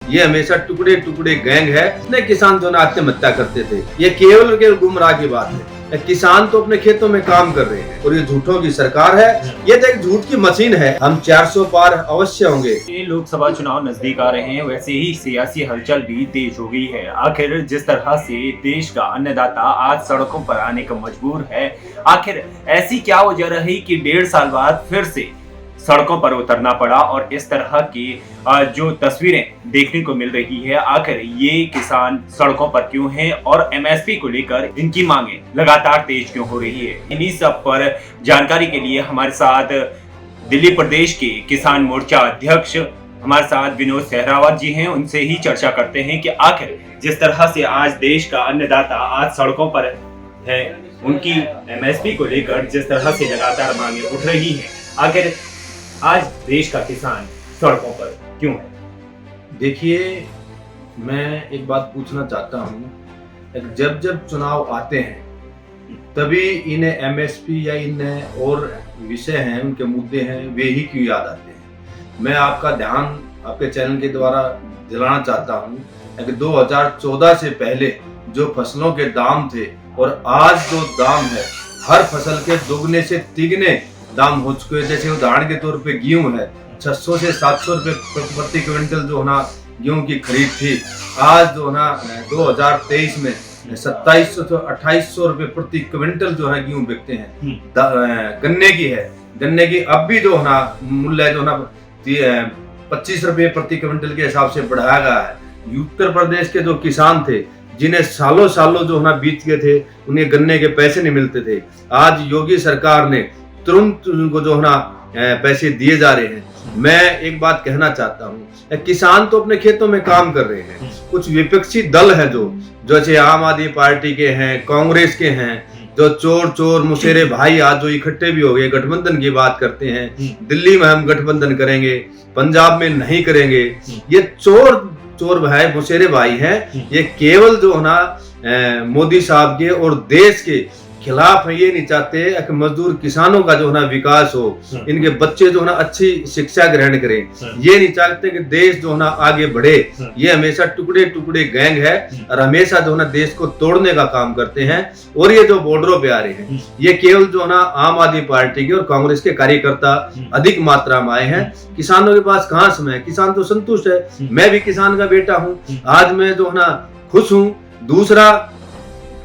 ये हमेशा टुकड़े टुकड़े गैंग है। इतने किसान जो ना आत्महत्या करते थे, ये केवल गुमराह की बात है। किसान तो अपने खेतों में काम कर रहे हैं और ये झूठों की सरकार है। ये तो एक झूठ की मशीन है। हम 400 पार अवश्य होंगे। ये लोकसभा चुनाव नजदीक आ रहे हैं, वैसे ही सियासी हलचल भी तेज हो गई है। आखिर जिस तरह से देश का अन्नदाता आज सड़कों पर आने को मजबूर है, आखिर ऐसी क्या वजह रही कि 1.5 साल बाद फिर से सड़कों पर उतरना पड़ा और इस तरह की जो तस्वीरें देखने को मिल रही है, आखिर ये किसान सड़कों पर क्यों हैं और एमएसपी को लेकर इनकी मांगे लगातार तेज क्यों हो रही है। इन्हीं सब पर जानकारी के लिए हमारे साथ दिल्ली प्रदेश के किसान मोर्चा अध्यक्ष हमारे साथ विनोद सहरावत जी हैं। उनसे ही चर्चा करते हैं कि आखिर जिस तरह से आज देश का अन्नदाता आज सड़कों पर है, उनकी एमएसपी को लेकर जिस तरह से लगातार मांगे उठ रही हैं, आखिर आज देश का किसान सड़कों पर क्यों है। देखिए, मैं एक बात पूछना चाहता हूँ, जब जब चुनाव आते हैं तभी इन्हें एमएसपी या इन्हें और विषय हैं, उनके मुद्दे हैं, वे ही क्यों याद आते हैं। मैं आपका ध्यान आपके चैनल के द्वारा दिलाना चाहता हूँ कि 2014 से पहले जो फसलों के दाम थे और आज जो दाम है, हर फसल के दुगने से तिगने दाम हो चुके हैं। जैसे उदाहरण के तौर पे गेहूं है, 600 से 700 रुपए प्रति क्विंटल जो ना गेहूं की खरीद थी, आज जो ना 2023 में 2700 से 2800 रुपए प्रति क्विंटल जो है गेहूं बिकते हैं। गन्ने की है, गन्ने की अब भी जो ना मूल्य जो ना 25 रुपए प्रति क्विंटल के हिसाब से बढ़ाया गया है। उत्तर प्रदेश के जो किसान थे, जिन्हें सालों सालों जो ना बीत गए थे, उन्हें गन्ने के पैसे नहीं मिलते थे, आज योगी सरकार ने तुरंत उनको जो है ना पैसे दिए जा रहे हैं। मैं एक बात कहना चाहता हूँ, किसान तो अपने खेतों में काम कर रहे हैं। कुछ विपक्षी दल है जो जैसे आम आदमी पार्टी के हैं, कांग्रेस के हैं, जो चोर चोर मुशेरे भाई आज जो इकट्ठे भी हो गए, गठबंधन की बात करते हैं। दिल्ली में हम गठबंधन करेंगे, पंजाब में नहीं करेंगे। ये चोर भाई मुशेरे भाई हैं। ये केवल जो है ना मोदी साहब के और देश के खिलाफ है। ये नहीं चाहते कि मजदूर किसानों का जो है ना विकास हो, इनके बच्चे जो है ना अच्छी शिक्षा ग्रहण करें। ये नहीं चाहते कि देश जो है ना आगे बढ़े। ये हमेशा टुकड़े टुकड़े गैंग है और हमेशा जो है ना देश को तोड़ने का काम करते हैं। और ये जो बॉर्डरों पे आ रहे हैं, ये केवल जो है ना आम आदमी पार्टी के और कांग्रेस के कार्यकर्ता अधिक मात्रा में आए हैं। किसानों के पास कहाँ समय है, किसान तो संतुष्ट है। मैं भी किसान का बेटा हूँ, आज मैं जो है ना खुश हूँ। दूसरा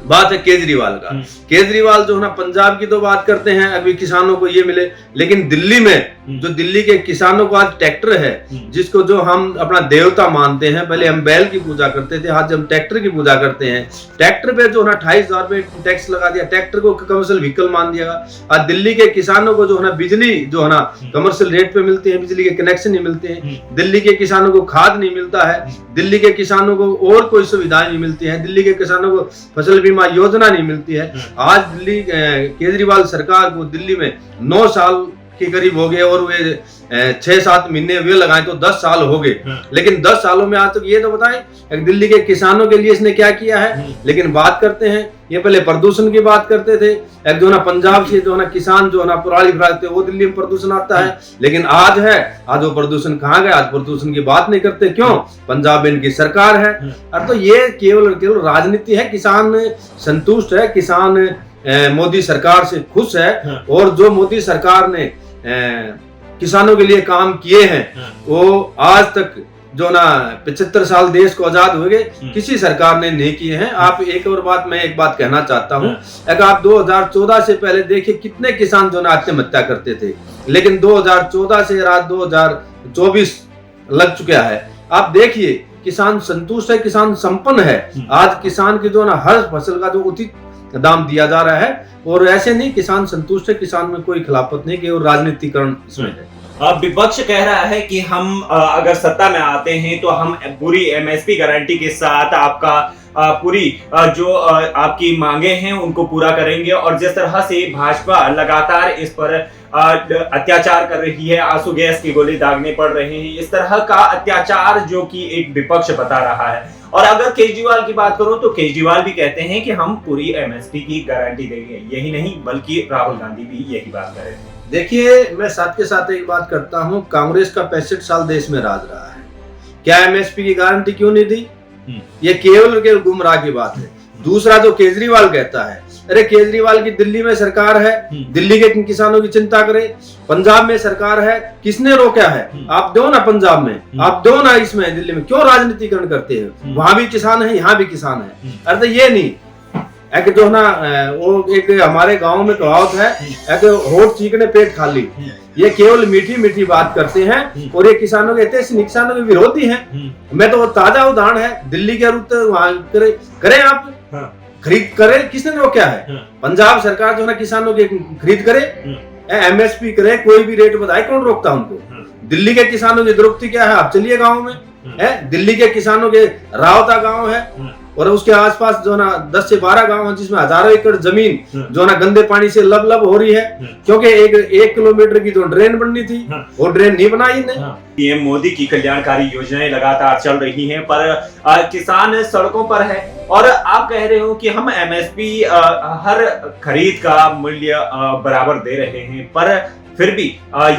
बात है केजरीवाल का। केजरीवाल जो है ना पंजाब की तो बात करते हैं, अभी किसानों को ये मिले, लेकिन दिल्ली में जो दिल्ली के किसानों को आज ट्रैक्टर है, जिसको जो हम अपना देवता मानते हैं। पहले हम बैल की पूजा करते थे, आज हम ट्रैक्टर की पूजा करते हैं। ट्रैक्टर पे जो है ना 28,000 रुपए टैक्स लगा दिया, ट्रैक्टर को कमर्शियल व्हीकल मान दिया। आज दिल्ली के किसानों को जो है ना बिजली जो है ना कमर्शियल रेट पे मिलती है, बिजली के कनेक्शन नहीं मिलते हैं। दिल्ली के किसानों को खाद नहीं मिलता है, दिल्ली के किसानों को और कोई सुविधाएं नहीं मिलती है, दिल्ली के किसानों को फसल बीमा योजना नहीं मिलती है। आज दिल्ली केजरीवाल सरकार को दिल्ली में 9 साल के करीब हो गए और वे 6-7 महीने वे लगाए तो 10 साल हो गए। लेकिन 10 सालों में आज तक ये तो बताएं दिल्ली के किसानों के लिए इसने क्या किया है। लेकिन बात करते हैं, ये पहले प्रदूषण की बात करते थे। एक जो ना पंजाब से जो ना किसान जो ना पुराली फराते वो दिल्ली में प्रदूषण आता है, लेकिन आज वो प्रदूषण कहाँ गया। आज प्रदूषण की बात नहीं करते, क्यों? पंजाब में इनकी सरकार है। अब तो ये केवल राजनीति है। किसान संतुष्ट है, किसान मोदी सरकार से खुश है। और जो मोदी सरकार ने किसानों के लिए काम किए हैं, वो आज तक जो ना 75 साल देश को आजाद हुए किसी सरकार ने नहीं किए हैं। आप मैं एक बात कहना चाहता हूँ, अगर आप 2014 से पहले देखिए कितने किसान जो ना आत्महत्या करते थे, लेकिन 2014 से रात 2024 लग चुका है। आप देखिए किसान संतुष्ट है, किसान संपन्न है। आज किसान की जो ना हर फसल का जो उचित दाम दिया जा रहा है। और ऐसे नहीं, किसान संतुष्ट है, किसान में कोई खिलाफत नहीं कि और राजनीतिकरण इसमें है। विपक्ष कह रहा है कि हम अगर सत्ता में आते हैं तो हम पूरी एमएसपी गारंटी के साथ आपका पूरी जो आपकी मांगे हैं उनको पूरा करेंगे। और जिस तरह से भाजपा लगातार इस पर अत्याचार कर रही है, आंसू गैस की गोली दागने पड़ रहे हैं, इस तरह का अत्याचार जो कि एक विपक्ष बता रहा है। और अगर केजरीवाल की बात करूं तो केजरीवाल भी कहते हैं कि हम पूरी एमएसपी की गारंटी देंगे। यही नहीं बल्कि राहुल गांधी भी यही बात कर रहे हैं। देखिए, मैं साथ के साथ एक बात करता हूं, कांग्रेस का 65 साल देश में राज रहा है। क्या एमएसपी की गारंटी क्यों नहीं दी? ये केवल गुमराह की बात है। दूसरा जो केजरीवाल कहता है, अरे केजरीवाल की दिल्ली में सरकार है, दिल्ली के किसानों की चिंता करे, पंजाब में सरकार है, किसने रोका है? आप दो ना पंजाब में, आप दो ना इसमें दिल्ली में, क्यों राजनीतिकरण करते हैं? वहां भी किसान है, यहाँ भी किसान है। अरे ये नहीं, एक जो ना वो एक हमारे गांव में कहावत है, एक होठ चीकने पेट खाली। ये केवल मीठी मीठी बात करते हैं और ये किसानों के किसानों के विरोधी हैं। मैं तो ताजा उदाहरण है, दिल्ली के रूप वहां करें आप खरीद करे, किसने रोका है? पंजाब सरकार जो है ना किसानों के खरीद करे, एमएसपी करे, कोई भी रेट बताए, कौन रोकता उनको? दिल्ली के किसानों की दुरुक्ति क्या है? आप चलिए गांव में, दिल्ली के किसानों के रावता गांव है और उसके आसपास जो ना 10 से 12 गांव हैं जिसमें हजारों एकड़ जमीन जो ना गंदे पानी से लबलब हो रही है, क्योंकि एक किलोमीटर की जो ड्रेन बननी थी वो ड्रेन नहीं बनाई इन्हें। पीएम मोदी की कल्याणकारी योजनाएं लगातार चल रही हैं, पर किसान सड़कों पर है और आप कह रहे हो कि हम एमएसपी हर खरीद का मूल्य बराबर दे रहे हैं, पर फिर भी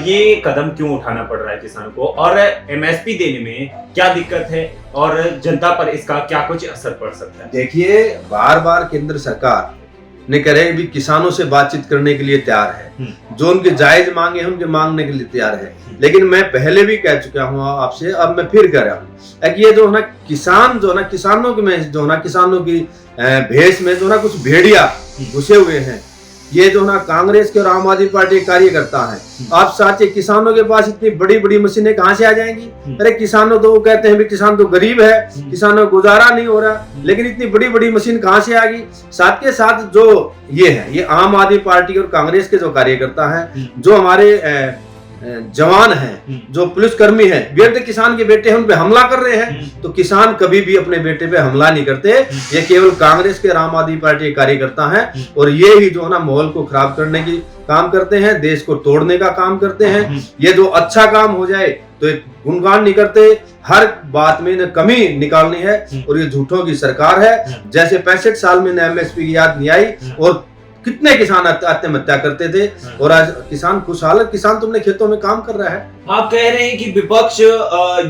ये कदम क्यों उठाना पड़ रहा है किसानों को, और एमएसपी देने में क्या दिक्कत है और जनता पर इसका क्या कुछ असर पड़ सकता है? देखिए, बार बार केंद्र सरकार ने कह रहे भी किसानों से बातचीत करने के लिए तैयार है, जो उनके जायज मांगे हैं उनके मांगने के लिए तैयार है। लेकिन मैं पहले भी कह चुका हूँ आपसे, अब मैं फिर कह रहा हूँ, ये जो है ना किसान जो है ना किसानों के में जो है ना किसानों की भेष में जो है ना कुछ भेड़िया घुसे हुए हैं। ये जो ना कांग्रेस के और आम आदमी पार्टी के कार्यकर्ता है। आप साथियों, किसानों के पास इतनी बड़ी बड़ी मशीनें कहां से आ जाएंगी? अरे किसानों तो वो कहते हैं भी किसान तो गरीब है, किसानों को गुजारा नहीं हो रहा, लेकिन इतनी बड़ी बड़ी मशीन कहां से आ गई? साथ के साथ जो ये है, ये आम आदमी पार्टी और कांग्रेस के जो कार्यकर्ता है, जो हमारे जवान हैं, जो पुलिसकर्मी हैं, व्यक्ति किसान के बेटे हैं, उन पे हमला कर रहे हैं। तो किसान कभी भी अपने बेटे पे हमला नहीं करते, ये केवल कांग्रेस के आम आदमी पार्टी के कार्यकर्ता हैं और ये ही जो है ना माहौल को खराब करने की काम करते हैं, देश को तोड़ने का काम करते हैं। ये जो अच्छा काम हो जाए तो गुणगान नहीं करते, हर बात में इन्हें कमी निकालनी है और ये झूठों की सरकार है। जैसे 65 साल में एमएसपी की याद नहीं आई और कितने किसान आत्महत्या करते थे और आज किसान खुशहाल है। किसान तुमने खेतों में काम कर रहा है। आप कह रहे हैं कि विपक्ष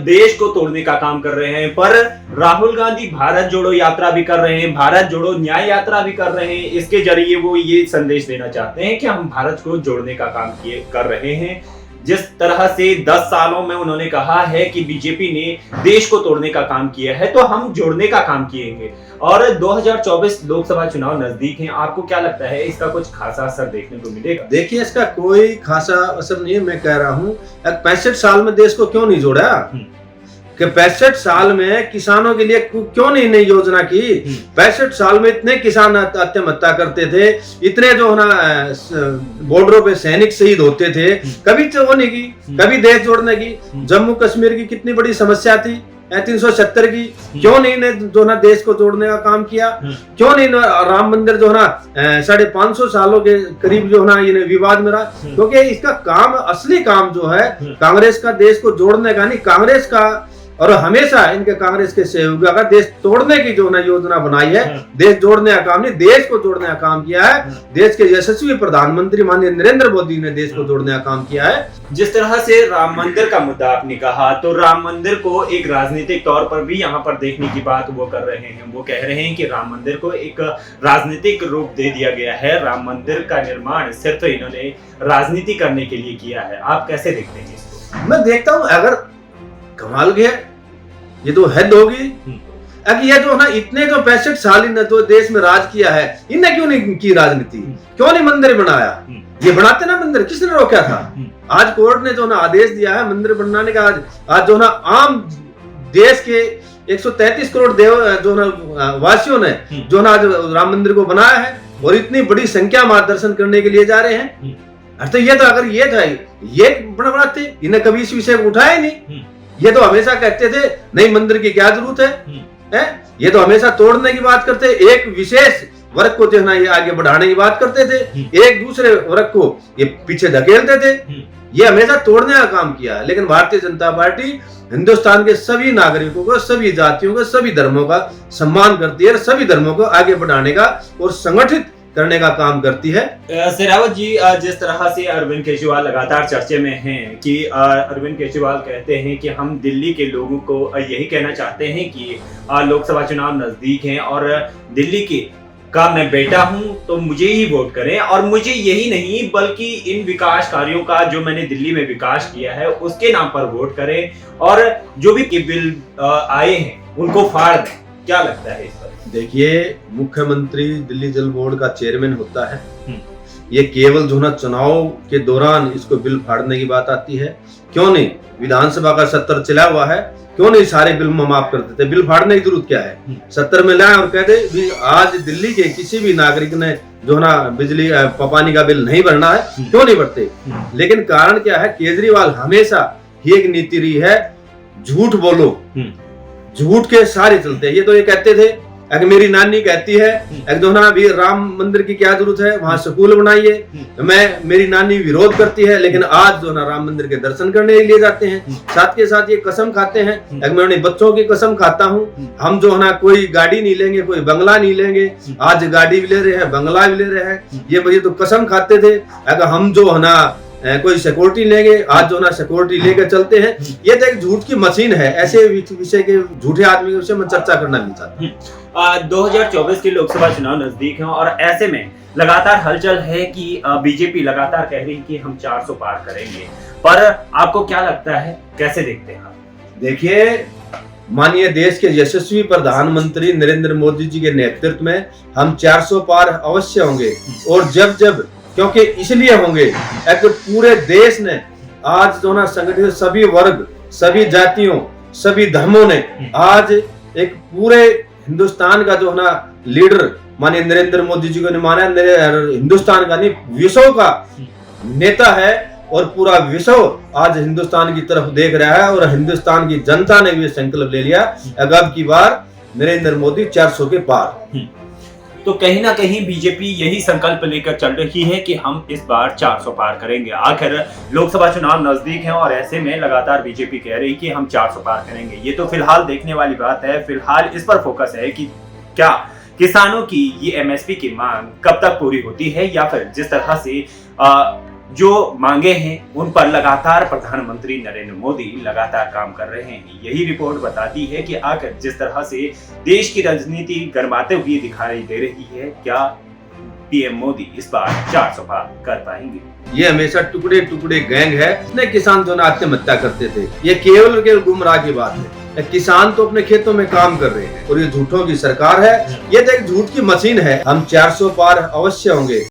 देश को तोड़ने का काम कर रहे हैं, पर राहुल गांधी भारत जोड़ो यात्रा भी कर रहे हैं, भारत जोड़ो न्याय यात्रा भी कर रहे हैं। इसके जरिए वो ये संदेश देना चाहते हैं कि हम भारत को जोड़ने का काम कर रहे हैं। जिस तरह से 10 सालों में उन्होंने कहा है कि बीजेपी ने देश को तोड़ने का काम किया है, तो हम जोड़ने का काम किएंगे। और 2024 लोकसभा चुनाव नजदीक हैं, आपको क्या लगता है इसका कुछ खासा असर देखने को मिलेगा? देखिए, इसका कोई खासा असर नहीं है। मैं कह रहा हूँ 65 साल में देश को क्यों नहीं जोड़ा कि 65 साल में किसानों के लिए क्यों नहीं नई योजना की? 65 साल में इतने किसान आत्महत्या करते थे, इतने जो है ना बॉर्डरों पे सैनिक शहीद होते थे, कभी तो वो नहीं की, कभी देश जोड़ने की। जम्मू कश्मीर की कितनी बड़ी समस्या थी 370 की, क्यों नहीं ने जो ना देश को जोड़ने का काम किया? क्यों नहीं राम मंदिर जो है ना 550 सालों के करीब जो है ना ये विवाद में रहा? क्योंकि इसका काम, असली काम जो है कांग्रेस का देश को जोड़ने का नहीं, कांग्रेस का और हमेशा इनके कांग्रेस के सहयोगियों का देश तोड़ने की जो ना योजना बनाई है। देश जोड़ने का काम नहीं, देश को जोड़ने का काम किया है। देश के यशस्वी प्रधानमंत्री माननीय नरेंद्र मोदी ने देश को जोड़ने का काम किया है। जिस तरह से राम मंदिर का मुद्दा आपने कहा, तो राम मंदिर को एक राजनीतिक तौर पर भी यहाँ पर देखने की बात वो कर रहे हैं। वो कह रहे हैं कि राम मंदिर को एक राजनीतिक रूप दे दिया गया है, राम मंदिर का निर्माण सिर्फ इन्होंने राजनीति करने के लिए किया है। आप कैसे देखते हैं इसको? मैं देखता हूँ अगर कमाल के ये तो हद होगी। ये जो ना इतने जो 65 साल इन्हें तो देश में राज किया है, इन्हें क्यों नहीं की राजनीति? क्यों नहीं मंदिर बनाया? ये बनाते ना मंदिर, किसने रोका था? आज कोर्ट ने जो ना आदेश दिया है मंदिर बनाने का। आज जो ना आम देश के 133 करोड़ जो ना वासियों ने जो ना आज राम मंदिर को बनाया है और इतनी बड़ी संख्या में दर्शन करने के लिए जा रहे हैं। तो ये तो अगर ये था, ये बनाते, इन्हें कभी इस विषय को उठाया नहीं। ये तो हमेशा कहते थे नहीं मंदिर की क्या जरूरत है? ये तो हमेशा तोड़ने की बात करते, एक विशेष वर्ग को जो है ना ये आगे बढ़ाने की बात करते थे, एक दूसरे वर्ग को ये पीछे धकेलते थे। ये हमेशा तोड़ने का काम किया है। लेकिन भारतीय जनता पार्टी हिंदुस्तान के सभी नागरिकों को, सभी जातियों को, सभी धर्मों का सम्मान करती है, सभी धर्मों को आगे बढ़ाने का और संगठित करने का काम करती है। शेरावत जी, जिस तरह से अरविंद केजरीवाल लगातार चर्चे में हैं कि अरविंद केजरीवाल कहते हैं कि हम दिल्ली के लोगों को यही कहना चाहते हैं कि लोकसभा चुनाव नजदीक हैं और दिल्ली के का मैं बेटा हूं तो मुझे ही वोट करें, और मुझे यही नहीं बल्कि इन विकास कार्यों का जो मैंने दिल्ली में विकास किया है उसके नाम पर वोट करें, और जो भी बिल आए हैं उनको फाड़ दें। क्या लगता है इस पर? देखिए, मुख्यमंत्री दिल्ली जल बोर्ड का चेयरमैन होता है। ये केवल जो ना चुनाव के दौरान इसको बिल फाड़ने की बात आती है। क्यों नहीं, विधानसभा का 70 चला हुआ है, क्यों नहीं सारे बिल माफ कर देते? बिल फाड़ने की जरूरत क्या है? 70 में लाए और कह दे भी आज दिल्ली के किसी भी नागरिक ने जो ना बिजली पानी का बिल नहीं भरना है, क्यों नहीं भरते? लेकिन कारण क्या है? केजरीवाल हमेशा ही एक नीति रही है, झूठ बोलो, झूठ के सारे चलते हैं। ये तो ये कहते थे, अगर मेरी नानी कहती है एक जो ना भी राम मंदिर की क्या जरूरत है, वहां स्कूल बनाइए। मेरी नानी विरोध करती है, लेकिन आज जो ना राम मंदिर के दर्शन करने के लिए जाते हैं। साथ के साथ ये कसम खाते हैं, अगर मैं अपने बच्चों की कसम खाता हूँ, हम जो है ना कोई गाड़ी नहीं लेंगे, कोई बंगला नहीं लेंगे। आज गाड़ी भी ले रहे हैं, बंगला भी ले रहे हैं। ये भैया तो कसम खाते थे अगर हम जो है ना कोई सिक्योरिटी लेंगे, आज जो ना सिक्योरिटी लेकर चलते हैं। ये तो एक झूठ की मशीन है। ऐसे विषय के झूठे आदमी के विषय में चर्चा करना नहीं चाहता। 2024 के लोकसभा चुनाव नजदीक हैं और ऐसे में लगातार हलचल है कि बीजेपी लगातार कह रही है कि हम 400 पार करेंगे, पर आपको क्या लगता है, कैसे देखते हैं आप? देखिए, माननीय देश के यशस्वी प्रधानमंत्री नरेंद्र मोदी जी के नेतृत्व में हम 400 पार अवश्य होंगे। और जब क्योंकि इसलिए होंगे एक पूरे देश ने आज जो ना संगठित सभी वर्ग, सभी जातियों, सभी धर्मों ने आज एक पूरे हिंदुस्तान का जो है ना लीडर माननीय नरेंद्र मोदी जी को माना, हिंदुस्तान का नहीं विश्व का नेता है। और पूरा विश्व आज हिंदुस्तान की तरफ देख रहा है और हिंदुस्तान की जनता ने भी संकल्प ले लिया अब की बार नरेंद्र मोदी 400 के पार। तो कहीं ना कहीं बीजेपी यही संकल्प लेकर चल रही है कि हम इस बार 400 पार करेंगे। आखिर लोकसभा चुनाव नजदीक हैं और ऐसे में लगातार बीजेपी कह रही है कि हम 400 पार करेंगे। ये तो फिलहाल देखने वाली बात है। फिलहाल इस पर फोकस है कि क्या किसानों की ये एमएसपी की मांग कब तक पूरी होती है, या फिर जिस तरह से जो मांगे हैं उन पर लगातार प्रधानमंत्री नरेंद्र मोदी लगातार काम कर रहे हैं। यही रिपोर्ट बताती है कि आखिर जिस तरह से देश की राजनीति गर्माते हुए दिखाई दे रही है, क्या पीएम मोदी इस बार 400 पार कर पाएंगे? ये हमेशा टुकड़े टुकड़े गैंग है। इतने किसान जो ना आत्महत्या करते थे, ये केवल गुमराह की बात है। किसान तो अपने खेतों में काम कर रहे हैं और ये झूठों की सरकार है। ये तो एक झूठ की मशीन है। हम 400 पार अवश्य होंगे।